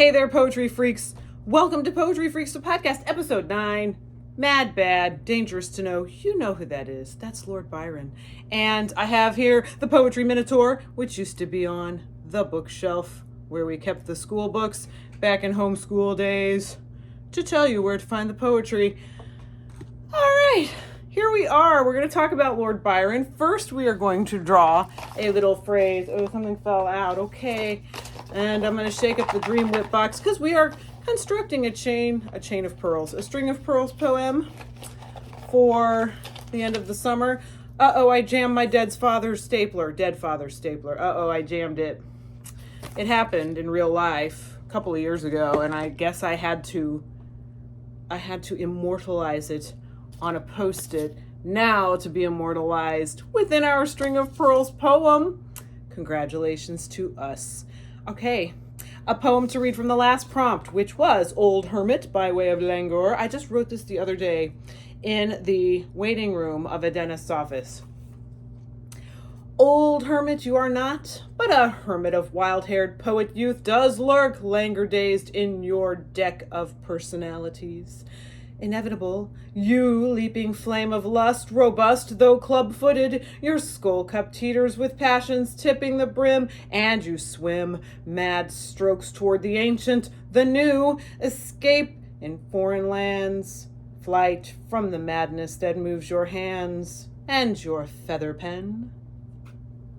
Hey there, poetry freaks. Welcome to Poetry Freaks, the podcast, episode 9. Mad, bad, dangerous to know. You know who that is. That's Lord Byron. And I have here the Poetry Minotaur, which used to be on the bookshelf where we kept the school books back in homeschool days, to tell you where to find the poetry. All right, here we are. We're going to talk about Lord Byron. First, we are going to draw a little phrase. Oh, something fell out. Okay. And I'm going to shake up the Dream Whip box because we are constructing a chain of pearls, a string of pearls poem for the end of the summer. Uh-oh, I jammed my dead father's stapler. Uh-oh, I jammed it. It happened in real life a couple of years ago, and I guess I had to immortalize it on a Post-it now to be immortalized within our string of pearls poem. Congratulations to us. Okay, a poem to read from the last prompt, which was Old Hermit by way of languor. I just wrote this the other day in the waiting room of a dentist's office. Old hermit you are not, but a hermit of wild-haired poet youth does lurk, languor-dazed in your deck of personalities. Inevitable, you, leaping flame of lust, robust though club-footed, your skull cup teeters with passions tipping the brim, and you swim mad strokes toward the ancient, the new, escape in foreign lands, flight from the madness that moves your hands and your feather pen.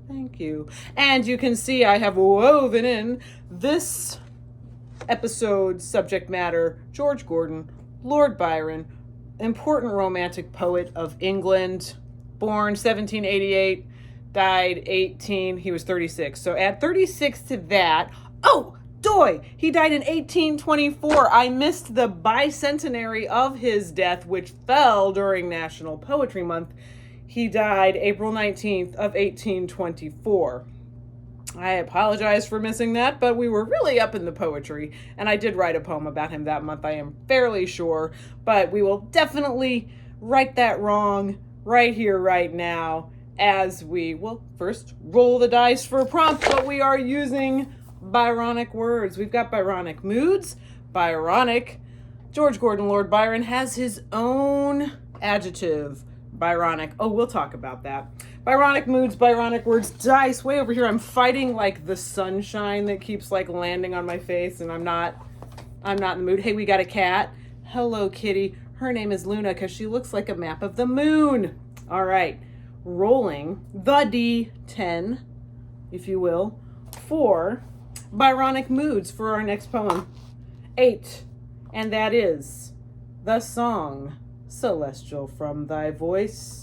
Thank you. And you can see I have woven in this episode's subject matter, George Gordon, Lord Byron, important romantic poet of England, born 1788, died he was 36. So add 36 to that. Oh, doy! He died in 1824. I missed the bicentenary of his death, which fell during National Poetry Month. He died April 19th of 1824. I apologize for missing that, but we were really up in the poetry, and I did write a poem about him that month, I am fairly sure, but we will definitely right that wrong right here, right now, as we will first roll the dice for a prompt, but we are using Byronic words. We've got Byronic moods, Byronic. George Gordon, Lord Byron, has his own adjective, Byronic. Oh, we'll talk about that. Byronic moods, Byronic words, dice. Way over here, I'm fighting like the sunshine that keeps like landing on my face, and I'm not in the mood. Hey, we got a cat. Hello, kitty. Her name is Luna because she looks like a map of the moon. All right, rolling the D10, if you will, for Byronic moods for our next poem. 8, and that is the song Celestial from Thy Voice.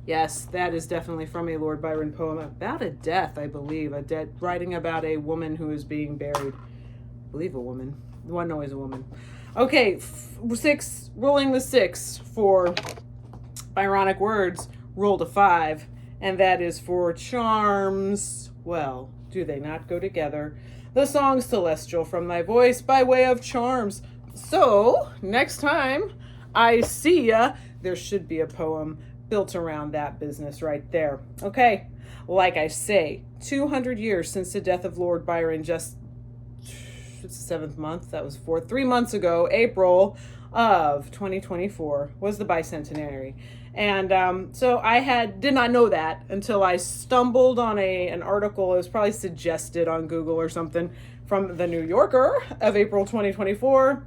Yes, that is definitely from a Lord Byron poem about a death, I believe. Writing about a woman who is being buried. I believe a woman. One always a woman. Okay, 6, rolling the 6 for Byronic words. Rolled a 5, and that is for charms. Well, do they not go together? The song Celestial from Thy Voice by way of charms. So, next time I see ya, there should be a poem built around that business right there. Okay, like I say, 200 years since the death of Lord Byron, it's the 7th month, that was 3 months ago, April of 2024 was the bicentenary. And so I did not know that until I stumbled on an article. It was probably suggested on Google or something from the New Yorker of April 2024.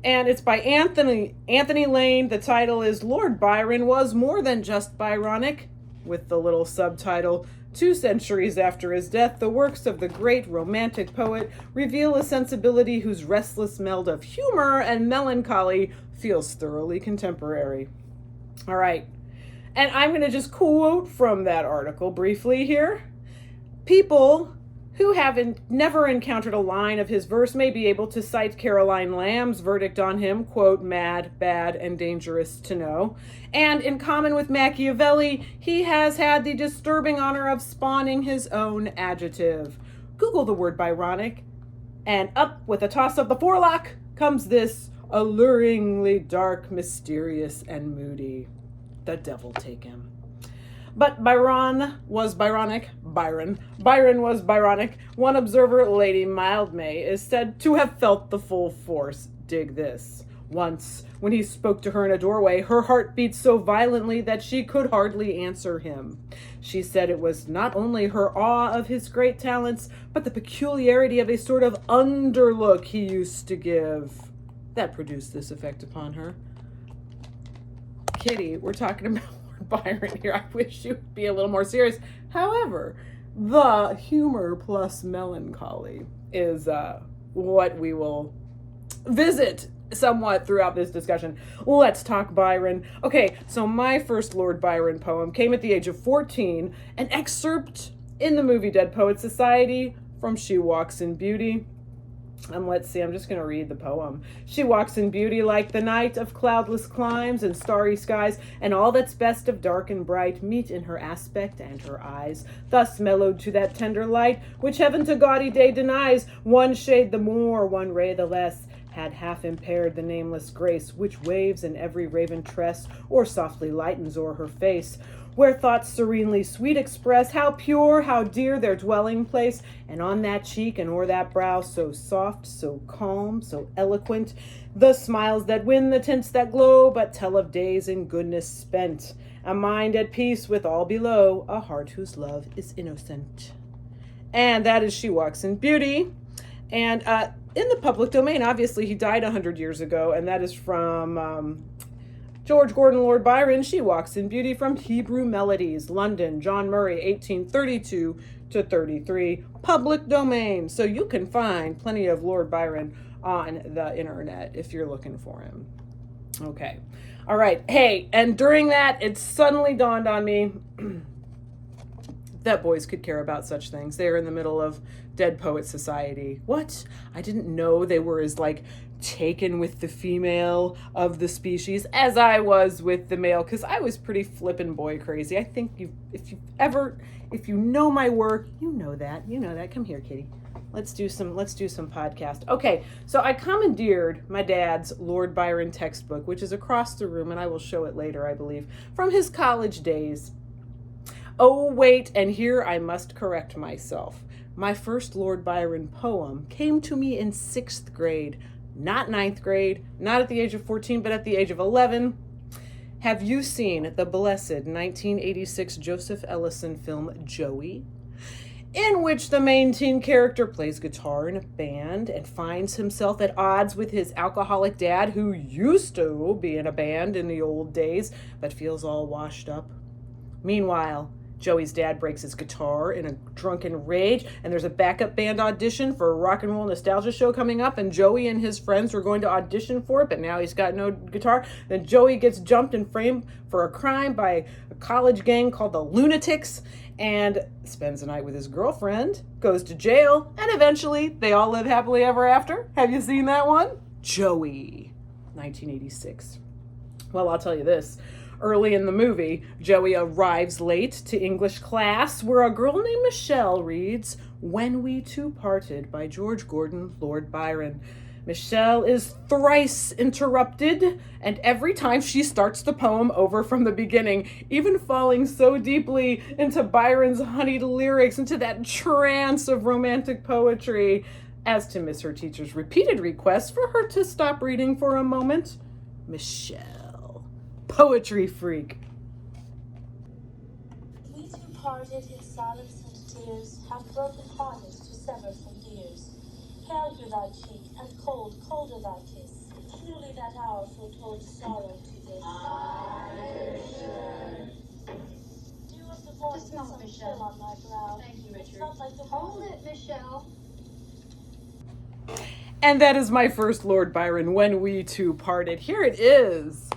And it's by Anthony Lane. The title is Lord Byron Was More Than Just Byronic, with the little subtitle, 2 centuries after his death, the works of the great romantic poet reveal a sensibility whose restless meld of humor and melancholy feels thoroughly contemporary. All right. And I'm going to just quote from that article briefly here. People who have never encountered a line of his verse may be able to cite Caroline Lamb's verdict on him, quote, mad, bad, and dangerous to know. And in common with Machiavelli, he has had the disturbing honor of spawning his own adjective. Google the word Byronic, and up with a toss of the forelock comes this alluringly dark, mysterious, and moody. The devil take him. But Byron was Byronic. Byron was Byronic. One observer, Lady Mildmay, is said to have felt the full force. Dig this. Once, when he spoke to her in a doorway, her heart beat so violently that she could hardly answer him. She said it was not only her awe of his great talents, but the peculiarity of a sort of underlook he used to give that produced this effect upon her. Kitty, we're talking about Byron here. I wish you would be a little more serious. However, the humor plus melancholy is what we will visit somewhat throughout this discussion. Let's talk Byron. Okay, so my first Lord Byron poem came at the age of 14, an excerpt in the movie Dead Poets Society from She Walks in Beauty. And let's see, I'm just going to read the poem. She walks in beauty like the night of cloudless climes and starry skies, and all that's best of dark and bright meet in her aspect and her eyes, thus mellowed to that tender light which heaven to gaudy day denies. One shade the more, one ray the less, had half impaired the nameless grace which waves in every raven tress, or softly lightens o'er her face, where thoughts serenely sweet express how pure, how dear their dwelling place, and on that cheek and o'er that brow so soft, so calm, so eloquent, the smiles that win, the tints that glow, but tell of days in goodness spent, a mind at peace with all below, a heart whose love is innocent. And that is She Walks in Beauty. And in the public domain, obviously he died 100 years ago, and that is from George Gordon Lord Byron, She Walks in Beauty, from Hebrew Melodies, London, John Murray, 1832 to 33, public domain. So you can find plenty of Lord Byron on the internet if you're looking for him. Okay. All right. Hey, and during that, it suddenly dawned on me that boys could care about such things. They're in the middle of Dead Poets Society. What? I didn't know they were as, like, taken with the female of the species as I was with the male, because I was pretty flippin' boy crazy. I think if you know my work, you know that. Come here, kitty. Let's do some podcast. Okay, so I commandeered my dad's Lord Byron textbook, which is across the room, and I will show it later, I believe, from his college days. Oh, wait, and here I must correct myself. My first Lord Byron poem came to me in 6th grade, not 9th grade, not at the age of 14, but at the age of 11. Have you seen the blessed 1986 Joseph Ellison film Joey, in which the main teen character plays guitar in a band and finds himself at odds with his alcoholic dad, who used to be in a band in the old days, but feels all washed up? Meanwhile, Joey's dad breaks his guitar in a drunken rage, and there's a backup band audition for a rock and roll nostalgia show coming up, and Joey and his friends were going to audition for it, but now he's got no guitar. Then Joey gets jumped and framed for a crime by a college gang called the Lunatics, and spends the night with his girlfriend, goes to jail, and eventually they all live happily ever after. Have you seen that one? Joey, 1986. Well, I'll tell you this. Early in the movie, Joey arrives late to English class, where a girl named Michelle reads When We Two Parted by George Gordon Lord Byron. Michelle is thrice interrupted, and every time she starts the poem over from the beginning, even falling so deeply into Byron's honeyed lyrics, into that trance of romantic poetry, as to miss her teacher's repeated request for her to stop reading for a moment. Michelle, poetry freak. We two parted in silence and tears, half broken hearted to sever from years. Pale grew thy cheek, and cold, colder thy kiss. Truly that hour foretold sorrow to this. Dew of the morning Just a moment, sun Michelle. chill on thy brow. Thank you, It Richard. felt like the Hold it, Michelle. And that is my first Lord Byron, When We Two Parted. Here it is,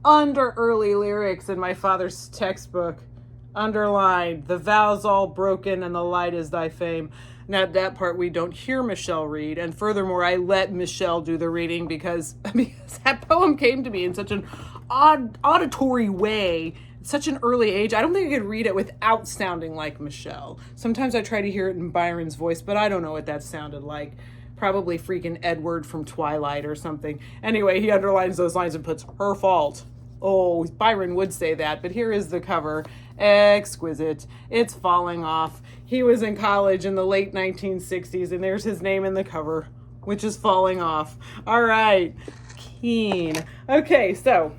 under early lyrics in my father's textbook, underlined, the vows all broken and the light is thy fame. Now that part we don't hear Michelle read, and furthermore I let Michelle do the reading because that poem came to me in such an auditory way, at such an early age. I don't think I could read it without sounding like Michelle. Sometimes I try to hear it in Byron's voice, but I don't know what that sounded like. Probably freaking Edward from Twilight or something. Anyway, he underlines those lines and puts her fault Oh, Byron would say that, but here is the cover. Exquisite. It's falling off. He was in college in the late 1960s, and there's his name in the cover, which is falling off. All right. Keen. Okay, so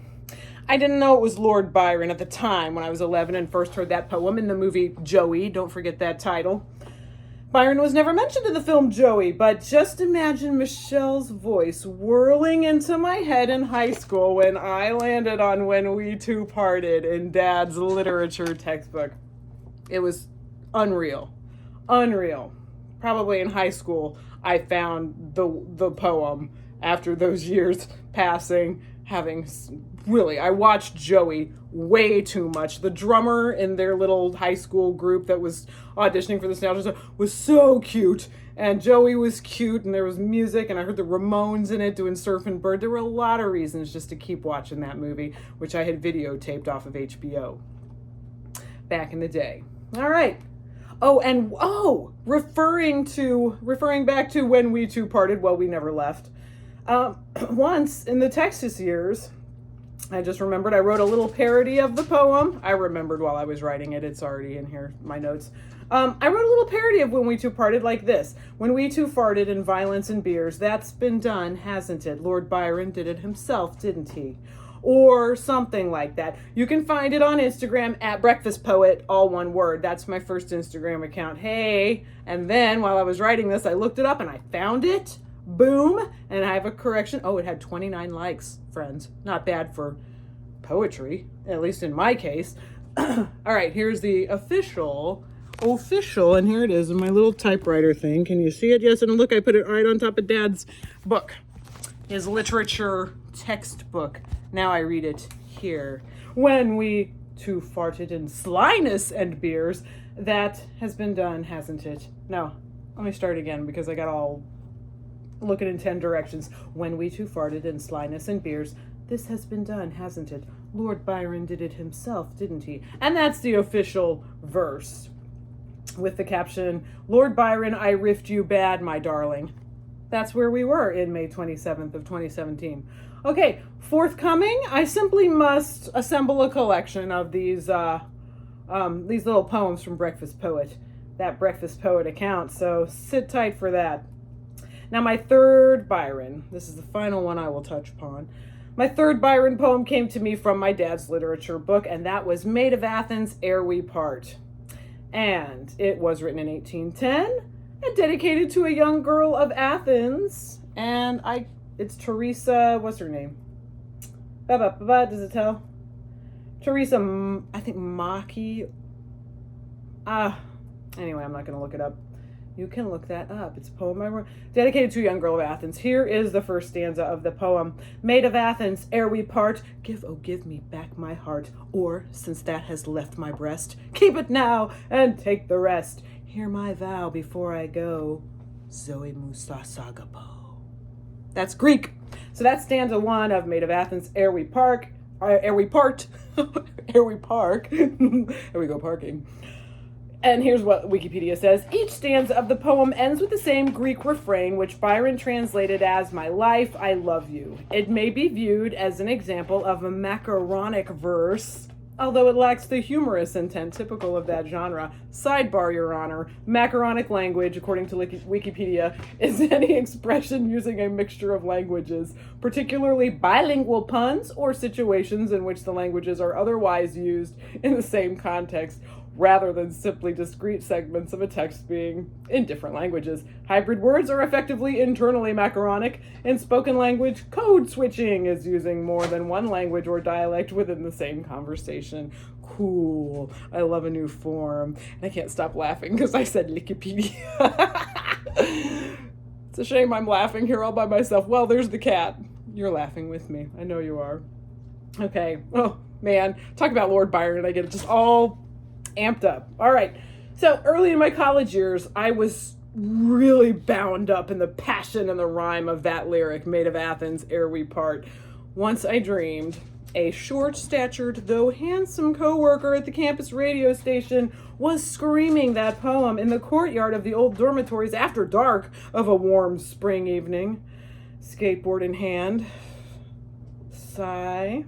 I didn't know it was Lord Byron at the time when I was 11 and first heard that poem in the movie Joey. Don't forget that title. Byron was never mentioned in the film Joey, but just imagine Michelle's voice whirling into my head in high school when I landed on When We Two Parted in Dad's literature textbook. It was unreal. Unreal. Probably in high school, I found the poem after those years passing, I watched Joey way too much. The drummer in their little high school group that was auditioning for the Nostalgia was so cute. And Joey was cute, and there was music, and I heard the Ramones in it doing Surfin' Bird. There were a lot of reasons just to keep watching that movie, which I had videotaped off of HBO back in the day. All right. Referring back to When We Two Parted, well, we never left. Once in the Texas years, I just remembered I wrote a little parody of the poem. I remembered while I was writing it. It's already in here, my notes. I wrote a little parody of When We Two Parted like this. When we two farted in violence and beers, that's been done, hasn't it? Lord Byron did it himself, didn't he? Or something like that. You can find it on Instagram at Breakfast Poet, all one word. That's my first Instagram account. Hey, and then while I was writing this, I looked it up and I found it. Boom. And I have a correction. Oh, it had 29 likes, friends. Not bad for poetry, at least in my case. All right, here's the official, and here it is in my little typewriter thing. Can you see it? Yes, and look, I put it right on top of Dad's book, his literature textbook. Now I read it here. When we two farted in slyness and beers, that has been done, hasn't it? No, let me start again because I got all looking in 10 directions. When we two farted in slyness and beers, this has been done, hasn't it? Lord Byron did it himself, didn't he? And that's the official verse with the caption, Lord Byron, I riffed you bad, my darling. That's where we were in May 27th of 2017. Okay, forthcoming, I simply must assemble a collection of these little poems from Breakfast Poet, that Breakfast Poet account, so sit tight for that. Now, my third Byron, this is the final one I will touch upon. My third Byron poem came to me from my dad's literature book, and that was Maid of Athens, Ere We Part. And it was written in 1810 and dedicated to a young girl of Athens. And it's Teresa, what's her name? Does it tell? Teresa, I think Maki. Anyway, I'm not going to look it up. You can look that up. It's a poem I wrote, dedicated to a young girl of Athens. Here is the first stanza of the poem. Maid of Athens, ere we part, give me back my heart, or, since that has left my breast, keep it now and take the rest. Hear my vow before I go. Zoe Musa Sagapo. That's Greek. So that's stanza 1 of Maid of Athens, ere we part. Ere we park. There we go parking. And here's what Wikipedia says. Each stanza of the poem ends with the same Greek refrain, which Byron translated as, my life, I love you. It may be viewed as an example of a macaronic verse, although it lacks the humorous intent typical of that genre. Sidebar, Your Honor, macaronic language, according to Wikipedia, is any expression using a mixture of languages, particularly bilingual puns or situations in which the languages are otherwise used in the same context, rather than simply discrete segments of a text being in different languages. Hybrid words are effectively internally macaronic. In spoken language, code switching is using more than one language or dialect within the same conversation. Cool. I love a new form. And I can't stop laughing because I said Wikipedia. It's a shame I'm laughing here all by myself. Well, there's the cat. You're laughing with me. I know you are. Okay. Oh, man. Talk about Lord Byron. I get it just all amped up. All right. So early in my college years, I was really bound up in the passion and the rhyme of that lyric, Maid of Athens, ere we part. Once I dreamed a short-statured, though handsome coworker at the campus radio station was screaming that poem in the courtyard of the old dormitories after dark of a warm spring evening, skateboard in hand, Sigh.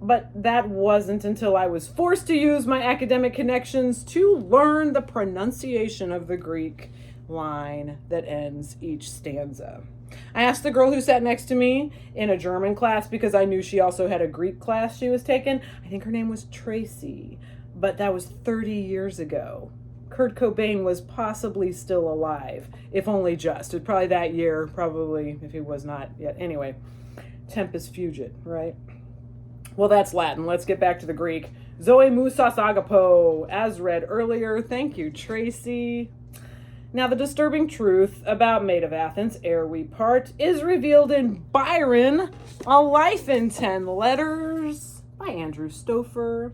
But that wasn't until I was forced to use my academic connections to learn the pronunciation of the Greek line that ends each stanza. I asked the girl who sat next to me in a German class because I knew she also had a Greek class she was taking. I think her name was Tracy, but that was 30 years ago. Kurt Cobain was possibly still alive, if only just. It probably that year, probably if he was not yet. Anyway, tempus fugit, right? Well, that's Latin. Let's get back to the Greek. Zoe musas agapo, as read earlier. Thank you, Tracy. Now, the disturbing truth about Maid of Athens, ere we part, is revealed in Byron, A Life in 10 Letters by Andrew Stouffer.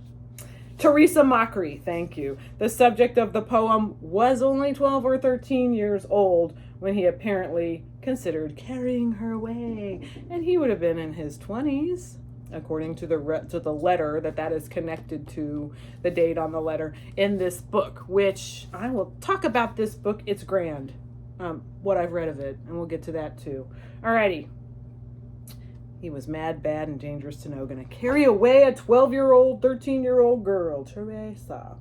Teresa Mockery, thank you. The subject of the poem was only 12 or 13 years old when he apparently considered carrying her away, and he would have been in his 20s. According to the letter that is connected to, the date on the letter in this book, which I will talk about this book. It's grand, what I've read of it, and we'll get to that too. Alrighty. He was mad, bad, and dangerous to know. Gonna carry away a 12-year-old, 13-year-old girl, Teresa.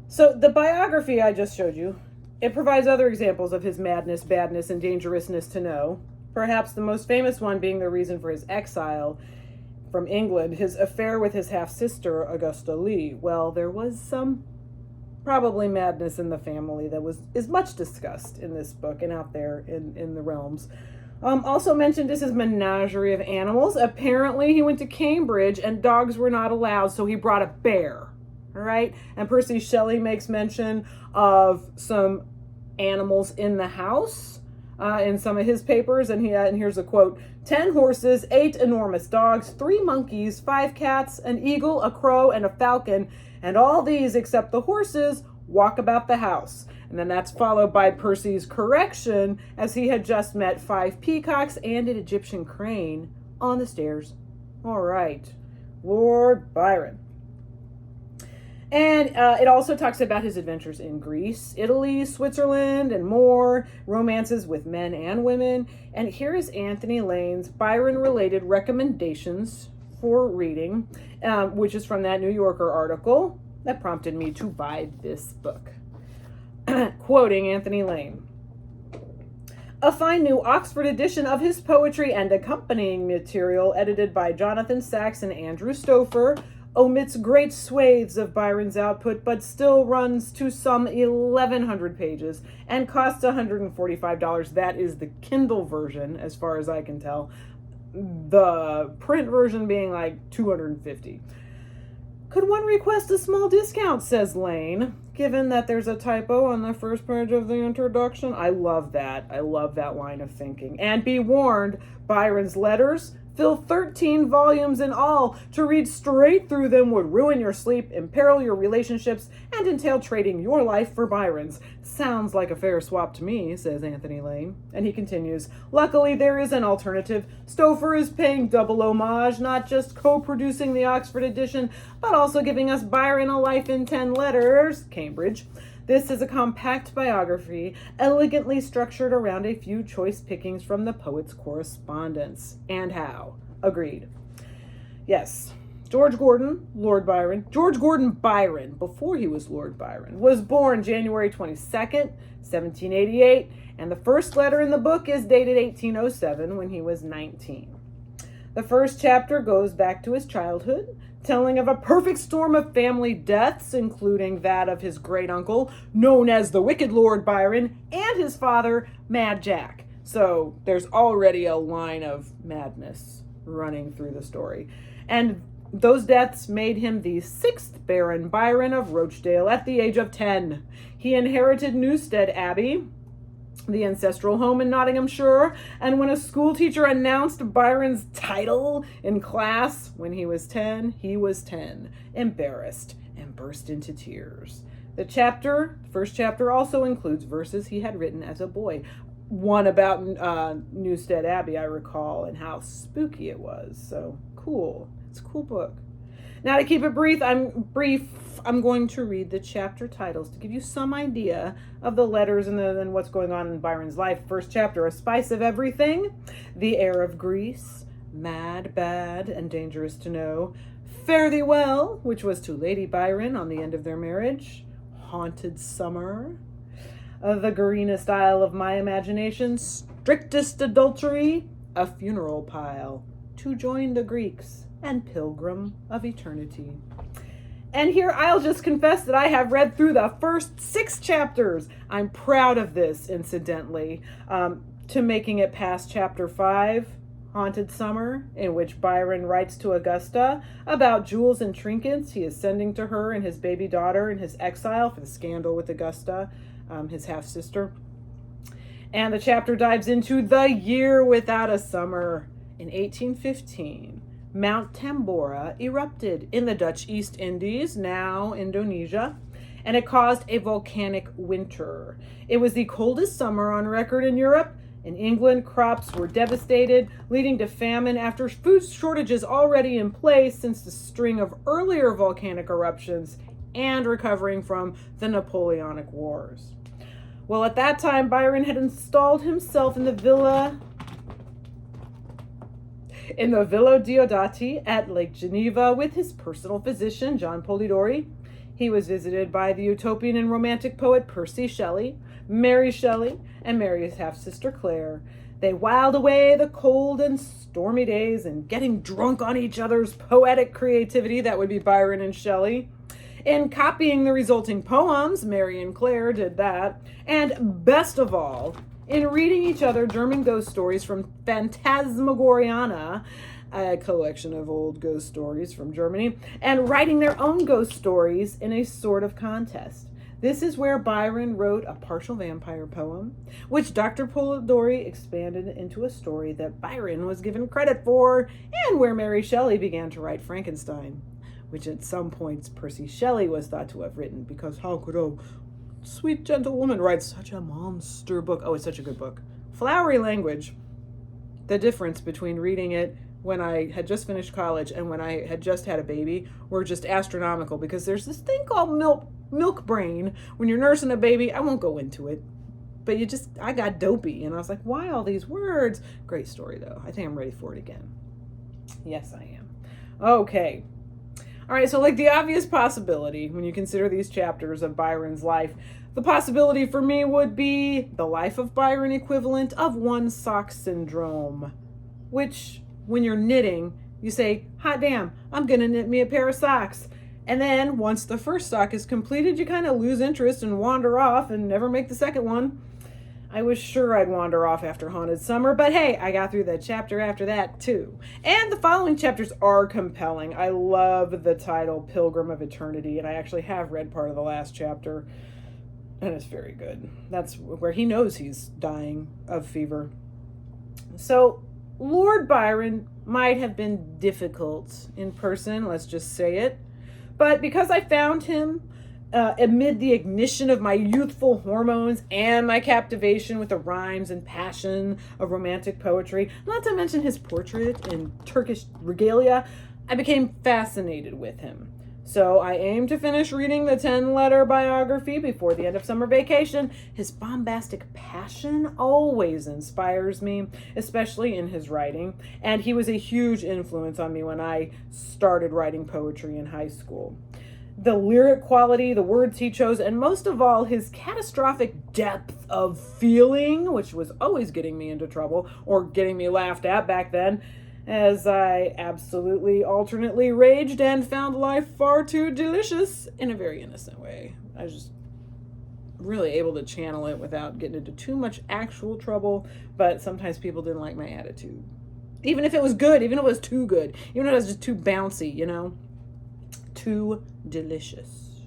So the biography I just showed you, it provides other examples of his madness, badness, and dangerousness to know. Perhaps the most famous one being the reason for his exile from England, his affair with his half-sister, Augusta Lee. Well, there was some probably madness in the family that is much discussed in this book and out there in the realms. Also mentioned is his menagerie of animals. Apparently he went to Cambridge and dogs were not allowed, so he brought a bear. All right? And Percy Shelley makes mention of some animals in the house in some of his papers, and here's a quote: 10 horses, 8 enormous dogs, 3 monkeys, 5 cats, an eagle, a crow, and a falcon, and all these, except the horses, walk about the house. And then that's followed by Percy's correction, as he had just met 5 peacocks and an Egyptian crane on the stairs. All right, Lord Byron. And it also talks about his adventures in Greece, Italy, Switzerland, and more, romances with men and women. And here is Anthony Lane's Byron-related recommendations for reading, which is from that New Yorker article that prompted me to buy this book. Quoting Anthony Lane. A fine new Oxford edition of his poetry and accompanying material, edited by Jonathan Sacks and Andrew Stouffer, omits great swathes of Byron's output, but still runs to some 1,100 pages and costs $145. That is the Kindle version, as far as I can tell. The print version being like $250. Could one request a small discount, says Lane, given that there's a typo on the first page of the introduction? I love that. I love that line of thinking. And be warned, Byron's letters fill 13 volumes in all. To read straight through them would ruin your sleep, imperil your relationships, and entail trading your life for Byron's. Sounds like a fair swap to me, says Anthony Lane. And he continues, luckily there is an alternative. Stouffer is paying double homage, not just co-producing the Oxford edition, but also giving us Byron, A Life in 10 Letters, Cambridge. This is a compact biography, elegantly structured around a few choice pickings from the poet's correspondence. And how? Agreed. Yes, George Gordon Byron, before he was Lord Byron, was born January 22nd, 1788, and the first letter in the book is dated 1807 when he was 19. The first chapter goes back to his childhood, telling of a perfect storm of family deaths, including that of his great-uncle, known as the Wicked Lord Byron, and his father, Mad Jack. So there's already a line of madness running through the story. And those deaths made him the 6th Baron Byron of Rochdale at the age of 10. He inherited Newstead Abbey, the ancestral home in Nottinghamshire, and when a school teacher announced Byron's title in class when he was 10, embarrassed, and burst into tears. The first chapter also includes verses he had written as a boy. One about Newstead Abbey, I recall, and how spooky it was. So cool. It's a cool book. Now, to keep it brief, I'm going to read the chapter titles to give you some idea of the letters and what's going on in Byron's life. First chapter, A Spice of Everything, The Air of Greece, Mad, Bad, and Dangerous to Know, Fare Thee Well, which was to Lady Byron on the end of their marriage, Haunted Summer, The Greenest Isle of My Imagination, Strictest Adultery, A Funeral Pile, To Join the Greeks, and Pilgrim of Eternity. And here I'll just confess that I have read through the first 6 chapters. I'm proud of this, incidentally, to making it past chapter 5, Haunted Summer, in which Byron writes to Augusta about jewels and trinkets he is sending to her and his baby daughter in his exile for the scandal with Augusta, his half-sister. And the chapter dives into the year without a summer. In 1815, Mount Tambora erupted in the Dutch East Indies, now Indonesia, and it caused a volcanic winter. It was the coldest summer on record in Europe. In England, crops were devastated, leading to famine after food shortages already in place since the string of earlier volcanic eruptions and recovering from the Napoleonic Wars. Well, at that time, Byron had installed himself in the Villa Diodati at Lake Geneva with his personal physician, John Polidori. He was visited by the utopian and romantic poet Percy Shelley, Mary Shelley, and Mary's half-sister Claire. They whiled away the cold and stormy days and getting drunk on each other's poetic creativity, that would be Byron and Shelley. In copying the resulting poems, Mary and Claire did that. And best of all, in reading each other German ghost stories from Phantasmagoriana, a collection of old ghost stories from Germany, and writing their own ghost stories in a sort of contest. This is where Byron wrote a partial vampire poem, which Dr. Polidori expanded into a story that Byron was given credit for, and where Mary Shelley began to write Frankenstein, which at some points Percy Shelley was thought to have written, because how could a sweet, gentle woman write such a monster book? Oh, it's such a good book. Flowery language. The difference between reading it when I had just finished college and when I had just had a baby were just astronomical, because there's this thing called milk brain when you're nursing a baby. I won't go into it, but I got dopey and I was like, why all these words? Great story though. I think I'm ready for it again. Yes, I am. Okay. All right, so like the obvious possibility when you consider these chapters of Byron's life, the possibility for me would be the life of Byron equivalent of one sock syndrome, which when you're knitting, you say, hot damn, I'm going to knit me a pair of socks. And then once the first sock is completed, you kind of lose interest and wander off and never make the second one. I was sure I'd wander off after Haunted Summer, but hey, I got through that chapter after that too. And the following chapters are compelling. I love the title, Pilgrim of Eternity, and I actually have read part of the last chapter, and it's very good. That's where he knows he's dying of fever. So, Lord Byron might have been difficult in person, let's just say it, but because I found him amid the ignition of my youthful hormones and my captivation with the rhymes and passion of romantic poetry, not to mention his portrait in Turkish regalia, I became fascinated with him. So I aim to finish reading the 10-letter biography before the end of summer vacation. His bombastic passion always inspires me, especially in his writing, and he was a huge influence on me when I started writing poetry in high school. The lyric quality, the words he chose, and most of all, his catastrophic depth of feeling, which was always getting me into trouble or getting me laughed at back then, as I absolutely alternately raged and found life far too delicious in a very innocent way. I was just really able to channel it without getting into too much actual trouble, but sometimes people didn't like my attitude. Even if it was good, even if it was too good, even if it was just too bouncy, you know? Too delicious.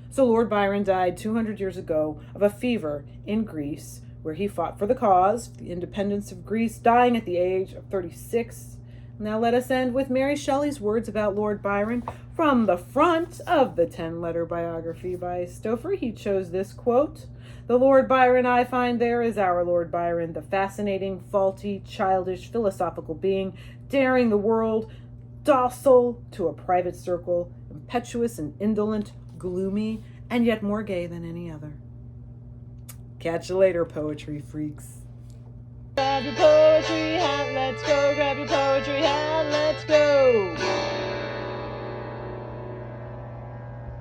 So Lord Byron died 200 years ago of a fever in Greece, where he fought for the cause, the independence of Greece, dying at the age of 36. Now let us end with Mary Shelley's words about Lord Byron from the front of the 10-letter biography by Stouffer. He chose this quote: "The Lord Byron I find there is our Lord Byron, the fascinating, faulty, childish, philosophical being, daring the world, docile to a private circle, impetuous and indolent, gloomy, and yet more gay than any other." Catch you later, poetry freaks. Grab your poetry hat, let's go grab your poetry we have.